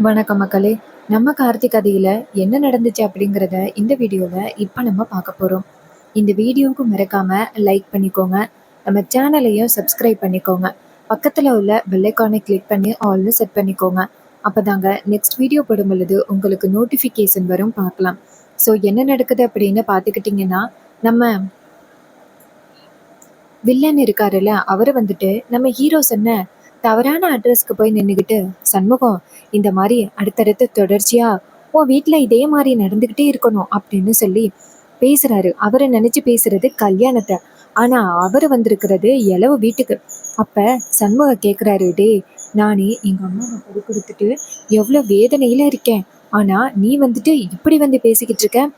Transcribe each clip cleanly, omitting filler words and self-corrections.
வணக்கம் மக்களே. நம்ம கார்த்திக் கதையில என்ன நடந்துச்சு அப்படிங்கிறத இந்த வீடியோவில் இப்போ நம்ம பார்க்க போகிறோம். இந்த வீடியோவுக்கு மறக்காம லைக் பண்ணிக்கோங்க. நம்ம சேனலையும் சப்ஸ்கிரைப் பண்ணிக்கோங்க. பக்கத்தில் உள்ள பெல்லைக்கானை கிளிக் பண்ணி ஆல்னு செட் பண்ணிக்கோங்க. அப்போ தாங்க நெக்ஸ்ட் வீடியோ போடும் பொழுது உங்களுக்கு நோட்டிஃபிகேஷன் வரும், பார்க்கலாம். ஸோ என்ன நடக்குது அப்படின்னு பார்த்துக்கிட்டிங்கன்னா, நம்ம வில்லன் இருக்காருல்ல, அவரு வந்துட்டு நம்ம ஹீரோ சொன்ன தவறான அட்ரஸ்க்கு போய் நின்றுக்கிட்டு, சண்முகம் இந்த மாதிரி அடுத்தடுத்து தொடர்ச்சியா உன் வீட்டில் இதே மாதிரி நடந்துக்கிட்டே இருக்கணும் அப்படின்னு சொல்லி பேசுறாரு. அவரை நினைச்சு பேசுறது கல்யாணத்தை, ஆனா அவரு வந்திருக்கிறது இளவு வீட்டுக்கு. அப்ப சண்முகம் கேட்குறாரு, டே, நானே எங்க அம்மாவை பறி கொடுத்துட்டு எவ்வளோ வேதனையில இருக்கேன், ஆனா நீ வந்துட்டு இப்படி வந்து பேசிக்கிட்டு இருக்க.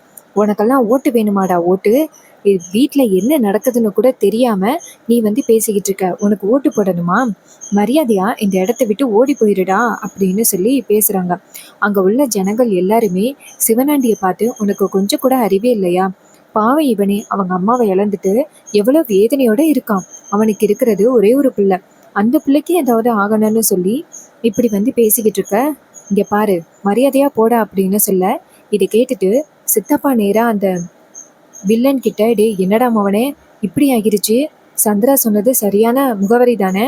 உனக்கெல்லாம் ஓட்டு வேணுமாடா ஓட்டு? வீட்டில் என்ன நடக்குதுன்னு கூட தெரியாம நீ வந்து பேசிக்கிட்டு இருக்க, உனக்கு ஓட்டு போடணுமா? மரியாதையா இந்த இடத்த விட்டு ஓடி போயிருடா அப்படின்னு சொல்லி பேசுறாங்க. அங்க உள்ள ஜனங்கள் எல்லாருமே சிவனாண்டியை பார்த்து, உனக்கு கொஞ்சம் கூட அறிவே இல்லையா? பாவம் இவனே, அவங்க அம்மாவை இழந்துட்டு எவ்வளோ வேதனையோட இருக்கான். அவனுக்கு இருக்கிறது ஒரே ஒரு பிள்ளை, அந்த பிள்ளைக்கு ஏதாவது ஆகணும்னு சொல்லி இப்படி வந்து பேசிக்கிட்டு இருக்க. இங்க பாரு, மரியாதையா போடா அப்படின்னு சொல்ல, இதை கேட்டுட்டு சித்தப்பா நேரா அந்த வில்லன் கிட்ட, டே என்னடா மவனே இப்படி ஆகிருச்சு, சந்திரா சொன்னது சரியான முகவரி தானே?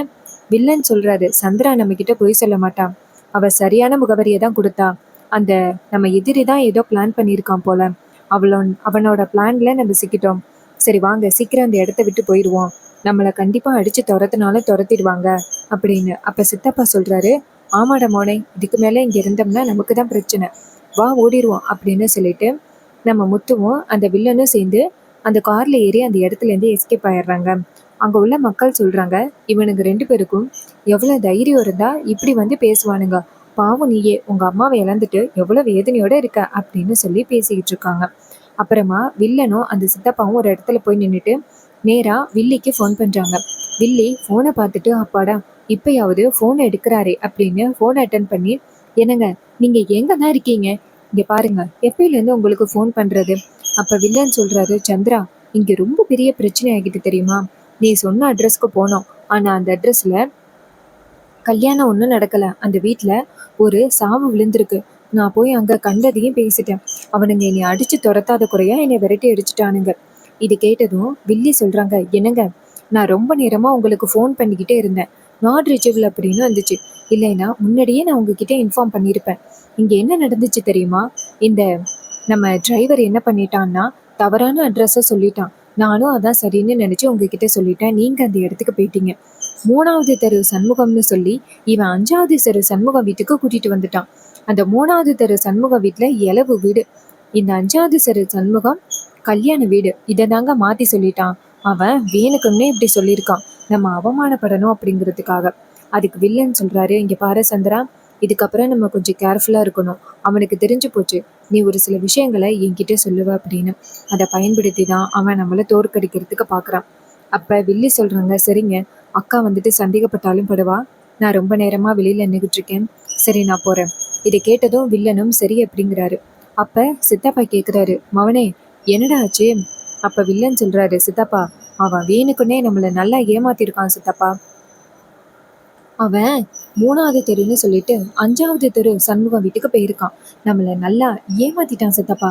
வில்லன் சொல்றாரு, சந்திரா நம்ம கிட்ட பொய் சொல்ல மாட்டான், அவ சரியான முகவரியை தான் கொடுத்தா. அந்த நம்ம எதிரி தான் ஏதோ பிளான் பண்ணியிருக்கான் போல, அவனோட பிளான்ல நம்ம சிக்கிட்டோம். சரி வாங்க சீக்கிரம் அந்த இடத்த விட்டு போயிடுவோம், நம்மளை கண்டிப்பா அடிச்சு துரத்துனாலும் துரத்திடுவாங்க அப்படின்னு. அப்ப சித்தப்பா சொல்றாரு, ஆமாடா மோனே, இதுக்கு மேல இங்க இருந்தோம்னா நமக்கு தான் பிரச்சனை, வா ஓடிடுவோம் அப்படின்னு சொல்லிட்டு நம்ம முத்துவும் அந்த வில்லனும் சேர்ந்து அந்த கார்ல ஏறி அந்த இடத்துல இருந்து எஸ்கேப் ஆயிடுறாங்க. அங்க உள்ள மக்கள் சொல்றாங்க, இவனுங்க ரெண்டு பேருக்கும் எவ்வளவு தைரியம் இருந்தா இப்படி வந்து பேசுவானுங்க, பாவம் நீயே உங்க அம்மாவை இழந்துட்டு எவ்வளவு வேதனையோட இருக்க அப்படின்னு சொல்லி பேசிக்கிட்டு இருக்காங்க. அப்புறமா வில்லனும் அந்த சித்தப்பாவும் ஒரு இடத்துல போய் நின்றுட்டு நேரா வில்லிக்கு ஃபோன் பண்றாங்க. வில்லி ஃபோனை பார்த்துட்டு, அப்பாடா இப்பயாவது ஃபோனை எடுக்கிறாரே அப்படின்னு ஃபோனை அட்டன் பண்ணி, என்னங்க நீங்க எங்க தான் இருக்கீங்க, இங்க பாருங்க எப்பயிலேருந்து உங்களுக்கு ஃபோன் பண்றது. அப்ப வில்லன் சொல்றாரு, சந்திரா இங்க ரொம்ப பெரிய பிரச்சனை ஆகிட்டு தெரியுமா, நீ சொன்ன அட்ரஸ்க்கு போனோம், ஆனா அந்த அட்ரஸ்ல கல்யாணம் ஒன்றும் நடக்கல, அந்த வீட்டில் ஒரு சாவு விழுந்திருக்கு. நான் போய் அங்கே கண்டதையும் பேசிட்டேன், அவனுங்க என்னை அடிச்சு துரத்தாத குறையா என்னை விரட்டி அடிச்சுட்டானுங்க. இது கேட்டதும் வில்லி சொல்றாங்க, என்னங்க நான் ரொம்ப நேரமாக உங்களுக்கு ஃபோன் பண்ணிக்கிட்டே இருந்தேன், நாட் ரீச்சபிள் அப்படின்னு வந்துச்சு, இல்லைன்னா முன்னாடியே நான் உங்ககிட்ட இன்ஃபார்ம் பண்ணியிருப்பேன். இங்கே என்ன நடந்துச்சு தெரியுமா, இந்த நம்ம டிரைவர் என்ன பண்ணிட்டான்னா தவறான அட்ரஸை சொல்லிட்டான், நானும் அதான் சரின்னு நினச்சி உங்ககிட்ட சொல்லிட்டேன், நீங்கள் அந்த இடத்துக்கு போயிட்டீங்க. 3வது தெரு சண்முகம்னு சொல்லி இவன் 5வது தெரு சண்முகம் வீட்டுக்கு கூட்டிட்டு வந்துட்டான். அந்த 3வது தெரு சண்முக வீட்டுல இலவு வீடு, இந்த 5வது தெரு சண்முகம் கல்யாண வீடு, இதை தாங்க மாத்தி சொல்லிட்டான். அவன் வேணுக்குன்னே இப்படி சொல்லியிருக்கான், நம்ம அவமானப்படணும் அப்படிங்கிறதுக்காக. அதுக்கு வில்லன் சொல்றாரு, இங்க பாரு சந்திரா, இதுக்கப்புறம் நம்ம கொஞ்சம் கேர்ஃபுல்லா இருக்கணும், அவனுக்கு தெரிஞ்சு போச்சு நீ ஒரு சில விஷயங்களை என்கிட்ட சொல்லுவ அப்படின்னு, அதை பயன்படுத்தி தான் அவன் நம்மளை தோற்கடிக்கிறதுக்கு பார்க்குறான். அப்போ வில்லி சொல்கிறாங்க, சரிங்க, அக்கா வந்துட்டு சந்தேகப்பட்டாலும் படுவா, நான் ரொம்ப நேரமாக வெளியில் நின்றுக்கிட்டு இருக்கேன், சரி நான் போகிறேன். இதை கேட்டதும் வில்லனும் சரி அப்படிங்கிறாரு. அப்போ சித்தப்பா கேட்குறாரு, மவனே என்னடா ஆச்சு? அப்போ வில்லன் சொல்கிறாரு, சித்தப்பா அவன் வேணுக்குன்னே நம்மளை நல்லா ஏமாத்திருக்கான் சித்தப்பா, அவன் 3வது தெருன்னு சொல்லிட்டு 5வது தெரு சண்முகம் வீட்டுக்கு போயிருக்கான், நம்மளை நல்லா ஏமாத்திட்டான் சித்தப்பா.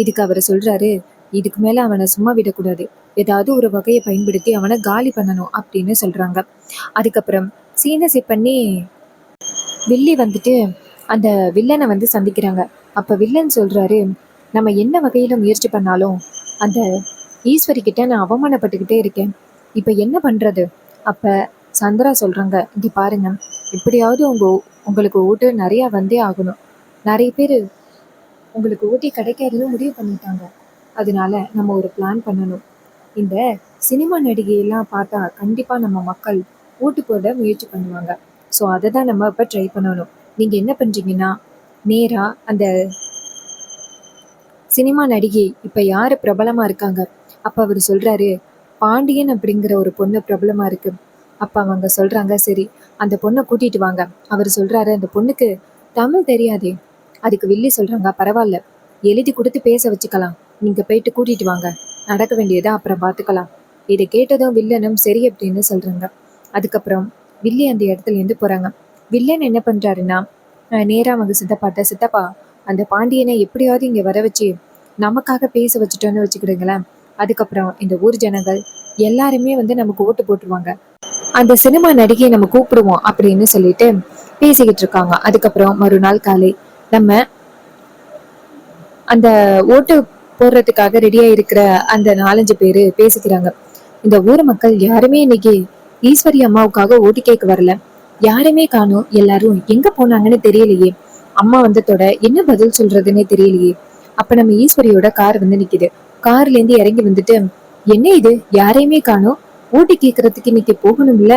இதுக்கு அவர் சொல்றாரு, இதுக்கு மேல அவனை சும்மா விடக்கூடாது, ஏதாவது ஒரு வகையை பயன்படுத்தி அவனை காலி பண்ணணும் அப்படின்னு சொல்றாங்க. அதுக்கப்புறம் சீனசி பண்ணி வில்லி வந்துட்டு அந்த வில்லனை வந்து சந்திக்கிறாங்க. அப்ப வில்லன் சொல்றாரு, நம்ம என்ன வகையில முயற்சி பண்ணாலும் அந்த ஈஸ்வரி கிட்ட நான் அவமானப்பட்டுக்கிட்டே இருக்கேன், இப்ப என்ன பண்றது? அப்ப சந்திரா சொல்றாங்க, இங்க பாருங்க, எப்படியாவது உங்களுக்கு ஓட்டு நிறைய வந்தே ஆகணும், நிறைய பேர் உங்களுக்கு ஓட்டி கிடைக்காதுன்னு முடிவு பண்ணிட்டாங்க, அதனால நம்ம ஒரு பிளான் பண்ணணும். இந்த சினிமா நடிகையெல்லாம் பார்த்தா கண்டிப்பா நம்ம மக்கள் ஓட்டு போட முயற்சி பண்ணுவாங்க, ஸோ அதை தான் நம்ம இப்போ ட்ரை பண்ணணும். நீங்க என்ன பண்றீங்கன்னா, நேரா அந்த சினிமா நடிகை இப்ப யாரு பிரபலமா இருக்காங்க, அப்ப அவர் சொல்றாரு, பாண்டியன் அப்படிங்கிற ஒரு பொண்ணு பிரபலமா இருக்கு. அப்ப அவங்க சொல்றாங்க, சரி அந்த பொண்ணை கூட்டிட்டு வாங்க. அவர் சொல்றாரு, அந்த பொண்ணுக்கு தமிழ் தெரியாதே. அதுக்கு வில்லி சொல்றாங்க, பரவாயில்ல, எழுதி கொடுத்து பேச வச்சுக்கலாம், நீங்க போயிட்டு கூட்டிட்டு வாங்க, நடக்க வேண்டியதை அப்புறம் பார்த்துக்கலாம். இதை கேட்டதும் வில்லனும் சரி அப்படின்னு சொல்றாங்க. அதுக்கப்புறம் வில்லி அந்த இடத்துல இருந்து போறாங்க. வில்லன் என்ன பண்றாருன்னா, நேரா அவங்க சித்தப்பாட்ட, சித்தப்பா அந்த பாண்டியனை எப்படியாவது இங்க வர வச்சு நமக்காக பேச வச்சுட்டோன்னு வச்சுக்கிடுங்களேன், அதுக்கப்புறம் இந்த ஊர் ஜனங்கள் எல்லாருமே வந்து நமக்கு ஓட்டு போட்டுருவாங்க, அந்த சினிமா நடிகையை நம்ம கூப்பிடுவோம் அப்படின்னு சொல்லிட்டு பேசிக்கிட்டு இருக்காங்க. அதுக்கப்புறம் மறுநாள் காலை நம்ம அந்த ஓட்டு போடுறதுக்காக ரெடியா இருக்கிற அந்த 4-5 பேரு பேசிக்கிறாங்க. இந்த ஊர் மக்கள் யாருமே இன்னைக்கு ஈஸ்வரி அம்மாவுக்காக ஓட்டு கேட்க வரல, யாருமே காணோம், எல்லாரும் எங்க போனாங்கன்னு தெரியலையே, அம்மா வந்ததோட என்ன பதில் சொல்றதுன்னே தெரியலையே. அப்ப நம்ம ஈஸ்வரியோட கார் வந்து நிக்குது. கார்ல இருந்து இறங்கி வந்துட்டு, என்ன இது யாரையுமே காணோம், ஓட்டு கேட்கறதுக்கு இன்னைக்கு போகணும்ல.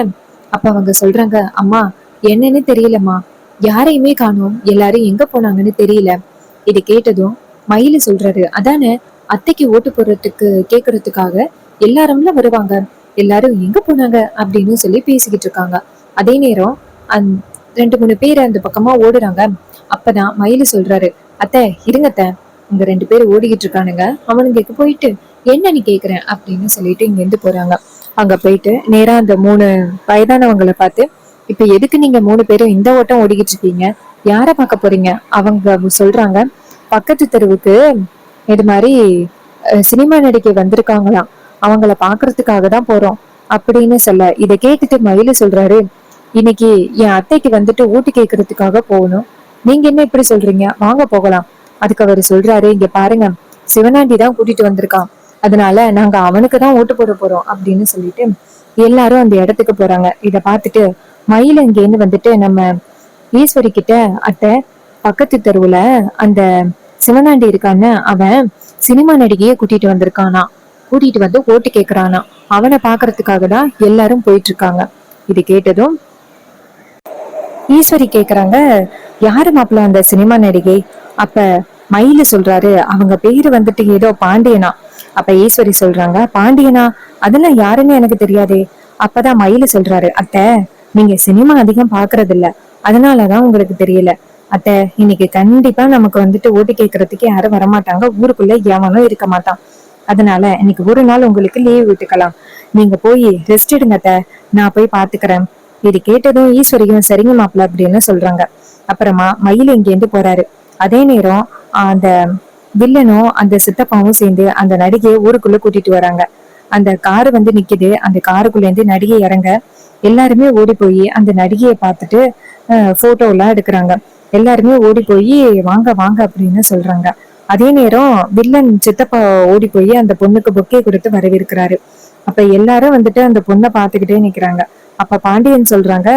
அப்ப அவங்க சொல்றாங்க, அம்மா என்னன்னு தெரியலம்மா, யாரையுமே காணோம், எல்லாரும் எங்க போனாங்கன்னு தெரியல. இதை கேட்டதும் மயிலு சொல்றாரு, அதானே அத்தைக்கு ஓட்டு போடுறதுக்கு கேக்குறதுக்காக எல்லாரும்ல வருவாங்க, எல்லாரும் எங்க போனாங்க அப்படின்னு சொல்லி பேசிக்கிட்டு இருக்காங்க. அதே நேரம் அந் 2-3 பேர் அந்த பக்கமா ஓடுறாங்க. அப்பதான் மயிலு சொல்றாரு, அத்தை இருங்க அத்தை, இங்க 2 பேர் ஓடிக்கிட்டு இருக்கானுங்க, அவனுங்களுக்கு போயிட்டு என்னன்னு கேக்குறேன் அப்படின்னு சொல்லிட்டு இங்க இருந்து போறாங்க. அங்க போயிட்டு நேரா அந்த 3 வயதானவங்களை பார்த்து, இப்ப எதுக்கு நீங்க 3 பேரும் இந்த ஓட்டம் ஓடிக்கிட்டு இருக்கீங்க, யார பார்க்க போறீங்க? அவங்க சொல்றாங்க, பக்கத்து தெருவுக்கு இது மாதிரி சினிமா நடிகை வந்திருக்காங்களாம், அவங்கள பாக்குறதுக்காக தான் போறோம் அப்படின்னு சொல்ல, இதை கேட்டுட்டு மயிலு சொல்றாரு, இன்னைக்கு என் அத்தைக்கு வந்துட்டு ஓட்டு கேட்கறதுக்காக போகணும், நீங்க என்ன இப்படி சொல்றீங்க, வாங்க போகலாம். அதுக்கு அவரு சொல்றாரு, இங்க பாருங்க, சிவனாண்டி தான் கூட்டிட்டு வந்திருக்கான், அதனால நாங்க அவனுக்கு தான் ஓட்டு போட போறோம் அப்படின்னு சொல்லிட்டு எல்லாரும் அந்த இடத்துக்கு போறாங்க. இத பார்த்துட்டு மயில இங்கேருந்து வந்துட்டு நம்ம ஈஸ்வரி கிட்ட, அத்தை பக்கத்து தெருவுல அந்த சிவனாண்டி இருக்கான்னு, அவன் சினிமா நடிகைய கூட்டிட்டு வந்திருக்கானா, கூட்டிட்டு வந்து ஓட்டு கேக்குறானா, அவனை பாக்குறதுக்காக தான் எல்லாரும் போயிட்டு இருக்காங்க. இது கேட்டதும் ஈஸ்வரி கேக்குறாங்க, யாரு மாப்பிள்ள அந்த சினிமா நடிகை? அப்ப மயிலு சொல்றாரு, அவங்க பேரு வந்துட்டு ஏதோ பாண்டியனா. அப்ப ஈஸ்வரி சொல்றாங்க, பாண்டியனா, அதெல்லாம் யாருன்னு எனக்கு தெரியாதே. அப்பதான் மயிலு சொல்றாரு, அத்தை நீங்க சினிமா அதிகம் பாக்குறது இல்ல, அதனாலதான் உங்களுக்கு தெரியல. அத்தை இன்னைக்கு கண்டிப்பா நமக்கு வந்துட்டு ஓட்டு கேட்கறதுக்கு யாரும் வரமாட்டாங்க, ஊருக்குள்ள எவனும் இருக்க மாட்டான், அதனால இன்னைக்கு ஒரு நாள் உங்களுக்கு லீவ் விட்டுக்கலாம், நீங்க போய் ரெஸ்ட் எடுங்க அத்தை, நான் போய் பாத்துக்கிறேன். இது கேட்டதும் ஈஸ்வரியும் சரிங்க மாப்பிள்ள அப்படின்னு சொல்றாங்க. அப்புறமா மயில் இங்க இருந்து போறாரு. அதே நேரம் அந்த வில்லனும் அந்த சித்தப்பாவும் சேர்ந்து அந்த நடிகையை ஊருக்குள்ள கூட்டிட்டு வராங்க. அந்த காரு வந்து நிக்குது, அந்த காருக்குள்ள இருந்து நடிகை இறங்க, எல்லாருமே ஓடி போய் அந்த நடிகையை பார்த்துட்டு போட்டோ எல்லாம் எடுக்கிறாங்க. எல்லாருமே ஓடி போய் வாங்க வாங்க அப்படின்னு சொல்றாங்க. அதே நேரம் வில்லன் சித்தப்பா ஓடி போய் அந்த பொண்ணுக்கு பொக்கே கொடுத்து வரவேற்கிறாரு. அப்ப எல்லாரும் வந்துட்டு அந்த பொண்ணை பாத்துக்கிட்டே நிக்கிறாங்க. அப்ப பாண்டியன் சொல்றாங்க,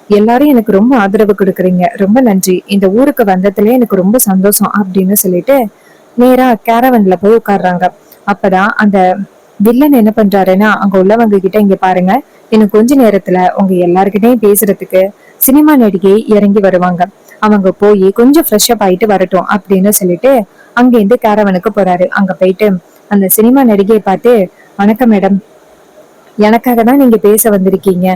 எல்லாரும் எனக்கு ரொம்ப ஆதரவு கொடுக்குறீங்க, ரொம்ப நன்றி, இந்த ஊருக்கு வந்ததுல எனக்கு ரொம்ப சந்தோஷம் அப்படின்னு சொல்லிட்டு நேரா கேரவன்ல போய் உட்கார்றாங்க. அப்பதான் அந்த வில்லன் என்ன பண்றாருன்னா, அங்க உள்ளவங்க கிட்ட, இங்க பாருங்க, இன்னும் கொஞ்ச நேரத்துல உங்க எல்லார்கிட்டையும் பேசுறதுக்கு சினிமா நடிகை இறங்கி வருவாங்க, அவங்க போய் கொஞ்சம் ஃப்ரெஷ் அப் ஆயிட்டு வரட்டும் அப்படின்னு சொல்லிட்டு அங்க இருந்து கேரவனுக்கு போறாரு. அங்க போயிட்டு அந்த சினிமா நடிகையை பார்த்து, வணக்கம் மேடம், எனக்காக தான் நீங்க பேச வந்திருக்கீங்க,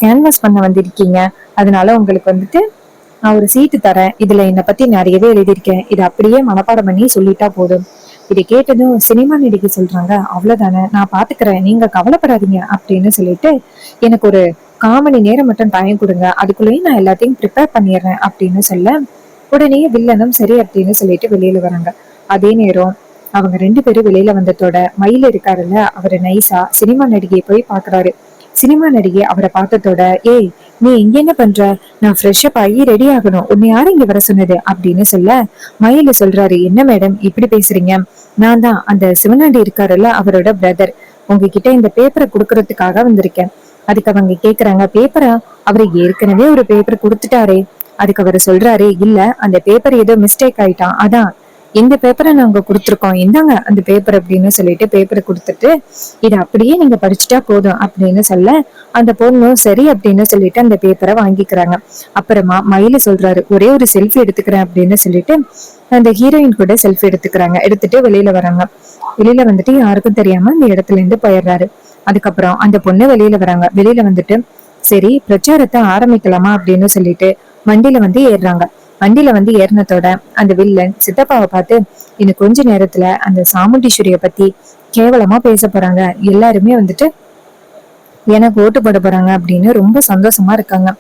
கேன்வாஸ் பண்ண வந்திருக்கீங்க, அதனால உங்களுக்கு வந்துட்டு நான் ஒரு சீட்டு தரேன், இதுல என்னை பத்தி நிறையவே எழுதியிருக்கேன், இதை அப்படியே மனப்பாடம் பண்ணி சொல்லிட்டா போதும். இதை கேட்டதும் சினிமா நடிகை சொல்றாங்க, அவ்வளவுதானே, நான் பாத்துக்கிறேன், நீங்க கவலைப்படாதீங்க அப்படின்னு சொல்லிட்டு எனக்கு ஒரு 1/4 மணி நேரம் மட்டும் டைம் கொடுங்க, அதுக்குள்ளேயும் நான் எல்லாத்தையும் ப்ரிப்பேர் பண்ணிடுறேன் அப்படின்னு சொல்ல, உடனே வில்லனும் சரி அப்படின்னு சொல்லிட்டு வெளியில வராங்க. அதே நேரம் அவங்க 2 பேரும் வெளியில வந்ததோட மயில இருக்காருல்ல, அவரை நைஸா சினிமா நடிகையை போய் பாக்குறாரு. சினிமா நடிகை அவரை பார்த்ததோட, ஏய் நீ இங்க என்ன பண்ற, நான் ஃப்ரெஷ் அப் ஆகி ரெடி ஆகணும், உன்னை யாரு இங்க வர சொன்னது அப்படின்னு சொல்ல, மயில சொல்றாரு, என்ன மேடம் இப்படி பேசுறீங்க, நான் தான் அந்த சிவனாண்டி இருக்காருல்ல அவரோட பிரதர், உங்ககிட்ட இந்த பேப்பரை கொடுக்கறதுக்காக வந்திருக்கேன். அதுக்கு அவங்க கேக்குறாங்க, பேப்பரா, அவரு ஏற்கனவே ஒரு பேப்பர் கொடுத்துட்டாரே. அதுக்கு அவரு சொல்றாரு, இல்ல அந்த பேப்பர் ஏதோ மிஸ்டேக் ஆயிட்டான், அதான் இந்த பேப்பரை நாங்க கொடுத்துருக்கோம், இந்தாங்க அந்த பேப்பர் அப்படின்னு சொல்லிட்டு பேப்பரை கொடுத்துட்டு, இதை அப்படியே நீங்க படிச்சுட்டா போதும் அப்படின்னு சொல்ல, அந்த பொண்ணும் சரி அப்படின்னு சொல்லிட்டு அந்த பேப்பரை வாங்கிக்கிறாங்க. அப்புறமா மயில சொல்றாரு, ஒரே ஒரு செல்ஃபி எடுத்துக்கிறேன் அப்படின்னு சொல்லிட்டு அந்த ஹீரோயின் கூட செல்ஃபி எடுத்துக்கிறாங்க. எடுத்துட்டு வெளியில வராங்க. வெளியில வந்துட்டு யாருக்கும் தெரியாம அந்த இடத்துல இருந்து போயிடுறாரு. அதுக்கப்புறம் அந்த பொண்ணு வெளியில வராங்க. வெளியில வந்துட்டு சரி பிரச்சாரத்தை ஆரம்பிக்கலாமா அப்படின்னு சொல்லிட்டு வண்டியில வந்து ஏறுறாங்க. வண்டியில வந்து ஏறினதோட அந்த வில்லன் சித்தப்பாவை பார்த்து, இன்னும் கொஞ்ச நேரத்துல அந்த சாமுண்டீஸ்வரிய பத்தி கேவலமா பேச போறாங்க, எல்லாருமே வந்துட்டு எனக்கு ஓட்டு போட போறாங்க அப்படின்னு ரொம்ப சந்தோஷமா இருக்காங்க.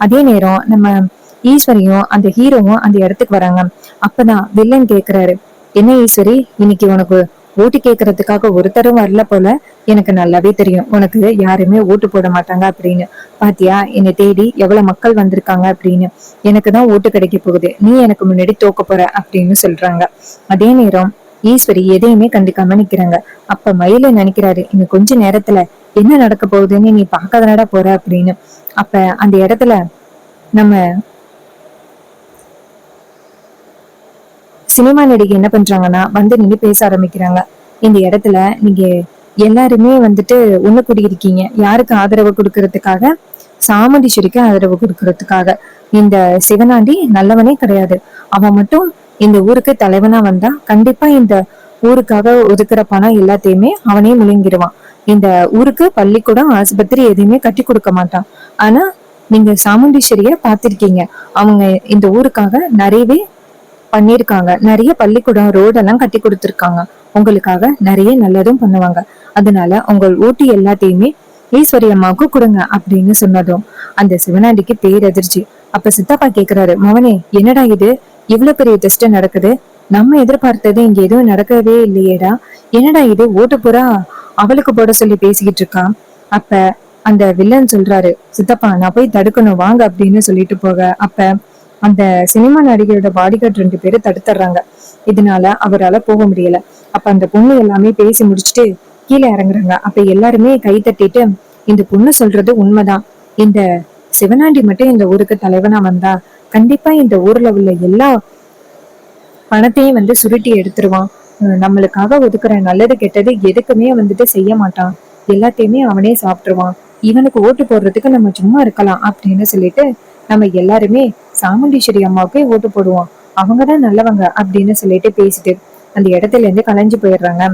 அதே நேரம் நம்ம ஈஸ்வரியும் அந்த ஹீரோவும் அந்த இடத்துக்கு வராங்க. அப்பதான் வில்லன் கேக்குறாரு, என்ன ஈஸ்வரி, இன்னைக்கு உனக்கு ஓட்டு கேக்குறதுக்காக ஒருத்தரும் வரல போல. எனக்கு நல்லாவே தெரியும் உனக்கு யாருமே ஓட்டு போட மாட்டாங்க அப்படின்னு. பாத்தியா, என்னை தேடி எவ்வளவு மக்கள் வந்திருக்காங்க அப்படின்னு. எனக்குதான் ஓட்டு கிடைக்க போகுது, நீ எனக்கு முன்னாடி தோக்க போற அப்படின்னு சொல்றாங்க. அதே நேரம் ஈஸ்வரி எதையுமே கண்டுக்காம நிக்கிறாங்க. அப்ப மயில நினைக்கிறாரு, இன்னும் கொஞ்ச நேரத்துல என்ன நடக்க போகுதுன்னு நீ பாக்காதனடா போற அப்படின்னு. அப்ப அந்த இடத்துல நம்ம சினிமா நடிகை என்ன பண்றாங்கன்னா வந்து நின்று பேச ஆரம்பிக்கிறாங்க. இந்த இடத்துல நீங்க எல்லாருமே வந்துட்டு ஒண்ணு கூடியிருக்கீங்க, யாருக்கு ஆதரவு கொடுக்கறதுக்காக? சாமுண்டீஸ்வரிக்கு ஆதரவு கொடுக்கறதுக்காக. இந்த சிவனாண்டி நல்லவனே கிடையாது. அவன் மட்டும் இந்த ஊருக்கு தலைவனா வந்தா கண்டிப்பா இந்த ஊருக்காக ஒதுக்குற பணம் எல்லாத்தையுமே அவனே முழுங்கிடுவான். இந்த ஊருக்கு பள்ளிக்கூடம், ஆஸ்பத்திரி எதையுமே கட்டி கொடுக்க மாட்டான். ஆனா நீங்க சாமுண்டீஸ்வரிய பாத்திருக்கீங்க, அவங்க இந்த ஊருக்காக நிறையவே பண்ணிருக்காங்க. நிறைய பள்ளிக்கூடம், ரோடெல்லாம் கட்டி கொடுத்துருக்காங்க. உங்களுக்காக நிறைய நல்லதும் பண்ணுவாங்க. அதனால உங்கள் ஓட்டு எல்லாத்தையுமே ஈஸ்வரி அம்மாவுக்கு கொடுங்க அப்படின்னு சொன்னதும் அந்த சிவனாண்டிக்கு பேரதிர்ச்சி. அப்ப சித்தப்பா கேக்குறாரு, மவனே என்னடா இது, இவ்வளவு பெரிய டெஸ்ட் நடக்குது, நம்ம எதிர்பார்த்தது இங்க எதுவும் நடக்கவே இல்லையேடா, என்னடா இது, ஓட்டு பூரா அவளுக்கு போட சொல்லி பேசிக்கிட்டு இருக்கான். அப்ப அந்த வில்லன் சொல்றாரு, சித்தப்பா நான் போய் தடுக்கணும் வாங்க அப்படின்னு சொல்லிட்டு போக, அப்ப அந்த சினிமா நடிகையோட பாடிகார்டு 2 பேரும் தடுத்துறாங்க. இதனால அவரால் போக முடியல. அப்ப அந்த பொண்ணு எல்லாமே பேசி முடிச்சுட்டு கீழே இறங்குறாங்க. அப்ப எல்லாருமே கை தட்டிட்டு, இந்த பொண்ணு சொல்றது உண்மைதான், இந்த சிவனாண்டி மட்டும் இந்த ஊருக்கு தலைவனா வந்தா கண்டிப்பா இந்த ஊர்ல உள்ள எல்லா பணத்தையும் சுருட்டி எடுத்துருவான். நம்மளுக்காக ஒதுக்குற நல்லது கெட்டது எதுக்குமே செய்ய மாட்டான். எல்லாத்தையுமே அவனே சாப்பிட்டுருவான். இவனுக்கு ஓட்டு போடுறதுக்கு நம்ம சும்மா இருக்கலாம் அப்படின்னு சொல்லிட்டு நம்ம எல்லாருமே சாமுண்டீஸ்வரி அம்மாவுக்கே ஓட்டு போடுவோம், அவங்கதான் நல்லவங்க அப்படின்னு சொல்லிட்டு பேசிட்டு அந்த இடத்துல இருந்து கலைஞ்சு போயிடுறாங்க.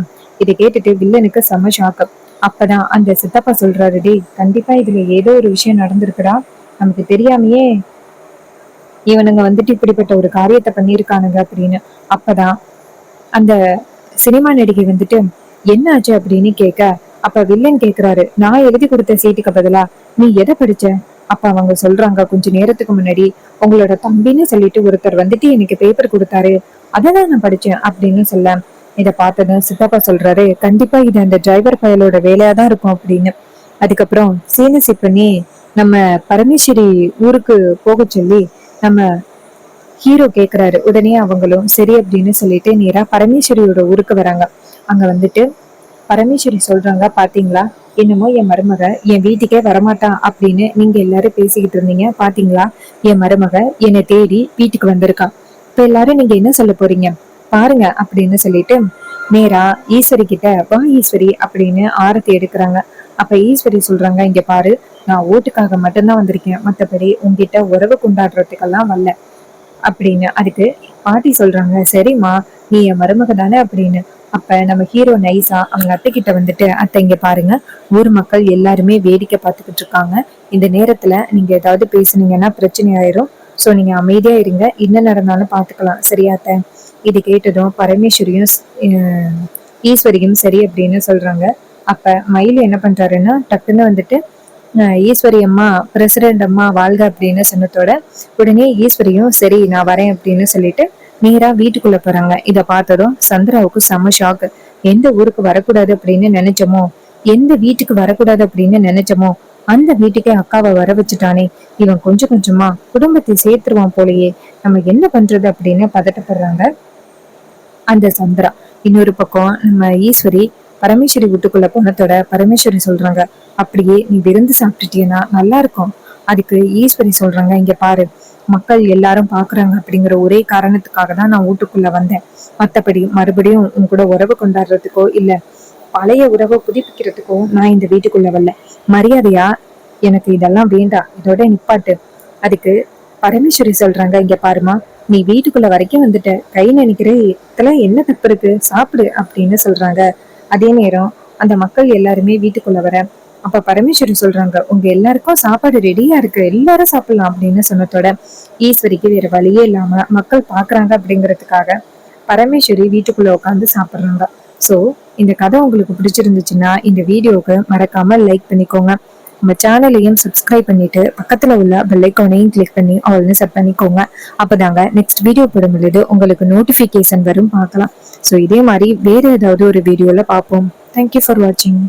இதை கேட்டுட்டு வில்லனுக்கு செம ஷாக்கு. அப்பதான் அந்த சித்தப்பா சொல்றாரு, டேய் கண்டிப்பா இதுல ஏதோ ஒரு விஷயம் நடந்திருக்குடா, நமக்கு தெரியாமையே இவனுங்க இப்படிப்பட்ட ஒரு காரியத்தை பண்ணியிருக்கானுங்க அப்படின்னு. அப்பதான் அந்த சினிமா நடிகை என்ன ஆச்சு அப்படின்னு கேட்க, அப்ப வில்லன் கேக்குறாரு, நான் எழுதி கொடுத்த சீட்டுக்கு பதிலா நீ எதை படிச்ச? அப்ப அவங்க சொல்றாங்க, கொஞ்ச நேரத்துக்கு முன்னாடி உங்களோட தம்பின்னு சொல்லிட்டு ஒருத்தர் எனக்கு பேப்பர் கொடுத்தாரு, அதான் நான் படிச்சேன் அப்படின்னு சொல்ல, இதை பார்த்ததும் சித்தப்பா சொல்றாரு, கண்டிப்பா இது அந்த டிரைவர் பயலோட வேலையாதான் இருக்கும் அப்படின்னு. அதுக்கப்புறம் சீனசி பண்ணி நம்ம பரமேஸ்வரி ஊருக்கு போக சொல்லி நம்ம ஹீரோ கேக்குறாரு. உடனே அவங்களும் சரி அப்படின்னு சொல்லிட்டு நேரா பரமேஸ்வரியோட ஊருக்கு வராங்க. அங்க பரமேஸ்வரி சொல்றாங்க, பாத்தீங்களா, என்னமோ என் மருமக என் வீட்டுக்கே வரமாட்டா அப்படின்னு நீங்க எல்லாரும் பேசிக்கிட்டு இருந்தீங்க, பாத்தீங்களா, என் மருமக என்னை தேடி வீட்டுக்கு வந்திருக்கா. இப்ப எல்லாரும் நீங்க என்ன சொல்ல போறீங்க பாருங்க அப்படின்னு சொல்லிட்டு நேரா ஈஸ்வரி கிட்ட, வா ஈஸ்வரி அப்படின்னு ஆரத்தி எடுக்கிறாங்க. அப்ப ஈஸ்வரி சொல்றாங்க, இங்க பாரு, நான் ஓட்டுக்காக மட்டும்தான் வந்திருக்கேன், மத்தபடி உங்ககிட்ட உறவு கொண்டாடுறதுக்கெல்லாம் வரல அப்படின்னு. அதுக்கு பாட்டி சொல்றாங்க, சரிம்மா நீ என் மருமக தானே அப்படின்னு. அப்ப நம்ம ஹீரோ நைஸா அவங்க அத்தை கிட்ட அத்தை இங்க பாருங்க, ஊர் மக்கள் எல்லாருமே வேடிக்கை பார்த்துக்கிட்டு இருக்காங்க, இந்த நேரத்துல நீங்க ஏதாவது பேசுனீங்கன்னா பிரச்சனை ஆயிரும், சோ நீங்க அமைதியா இருங்க, என்ன நடந்தாலும் பாத்துக்கலாம், சரியா அத்தை? இது கேட்டதும் பரமேஸ்வரியும் ஈஸ்வரியும் சரி அப்படின்னு சொல்றாங்க. அப்ப மயில் என்ன பண்றாருன்னா டக்குன்னு ஈஸ்வரி அம்மா, பிரசிடென்ட் அம்மா வாழ்க அப்படின்னு சொன்னதோட உடனே ஈஸ்வரியும் சரி நான் வரேன் அப்படின்னு சொல்லிட்டு நேரா வீட்டுக்குள்ள போறாங்க. இத பார்த்ததும் சந்திராவுக்கு செம ஷாக்கு. எந்த ஊருக்கு வரக்கூடாது அப்படின்னு நினைச்சோமோ, எந்த வீட்டுக்கு வரக்கூடாது அப்படின்னு நினைச்சோமோ அந்த வீட்டுக்கே அக்காவை வர வச்சுட்டானே, இவன் கொஞ்சம் கொஞ்சமா குடும்பத்தை சேர்த்துருவான் போலயே, நம்ம என்ன பண்றது அப்படின்னு பதட்டப்படுறாங்க அந்த சந்திரா. இன்னொரு பக்கம் நம்ம ஈஸ்வரி பரமேஸ்வரி வீட்டுக்குள்ள போனதோட பரமேஸ்வரி சொல்றாங்க, அப்படியே நீ விருந்து சாப்பிட்டுட்டீங்கன்னா நல்லா இருக்கும். அதுக்கு ஈஸ்வரி சொல்றாங்க, இங்க பாரு, மக்கள் எல்லாரும் பாக்குறாங்க அப்படிங்கிற ஒரே காரணத்துக்காக தான் நான் வீட்டுக்குள்ள வந்தேன், மத்தபடி மறுபடியும் உன் கூட உறவு கொண்டாடுறதுக்கோ இல்ல பழைய உறவை புதுப்பிக்கிறதுக்கோ நான் இந்த வீட்டுக்குள்ள வரல, மரியாதையா எனக்கு இதெல்லாம் வேண்டாம், இதோட நிப்பாட்டு. அதுக்கு பரமேஸ்வரி சொல்றாங்க, இங்க பாருமா, நீ வீட்டுக்குள்ள வரைக்கும் கை நினைக்கிற இதுல என்ன தப்பு இருக்கு, சாப்பிடு அப்படின்னு சொல்றாங்க. அதே நேரம் அந்த மக்கள் எல்லாருமே வீட்டுக்குள்ள வர, அப்ப பரமேஸ்வரி சொல்றாங்க, உங்க எல்லாருக்கும் சாப்பாடு ரெடியா இருக்கு, எல்லாரும் சாப்பிடலாம் அப்படின்னு சொன்னதோட ஈஸ்வரிக்கு வேற வழியே இல்லாம மக்கள் பாக்குறாங்க அப்படிங்கறதுக்காக பரமேஸ்வரி வீட்டுக்குள்ள உட்காந்து சாப்பிடுறாங்க. சோ இந்த கதை உங்களுக்கு பிடிச்சிருந்துச்சுன்னா இந்த வீடியோவுக்கு மறக்காம லைக் பண்ணிக்கோங்க. நம்ம சேனலையும் சப்ஸ்கிரைப் பண்ணிட்டு பக்கத்துல உள்ள பெல் ஐக்கானையும் கிளிக் பண்ணி ஆல்னு செட் பண்ணிக்கோங்க. அப்பதாங்க நெக்ஸ்ட் வீடியோ போடும் பொழுது உங்களுக்கு நோட்டிஃபிகேஷன் வரும் பார்க்கலாம். ஸோ இதே மாதிரி வேற ஏதாவது ஒரு வீடியோல பார்ப்போம். தேங்க்யூ ஃபார் வாட்சிங்.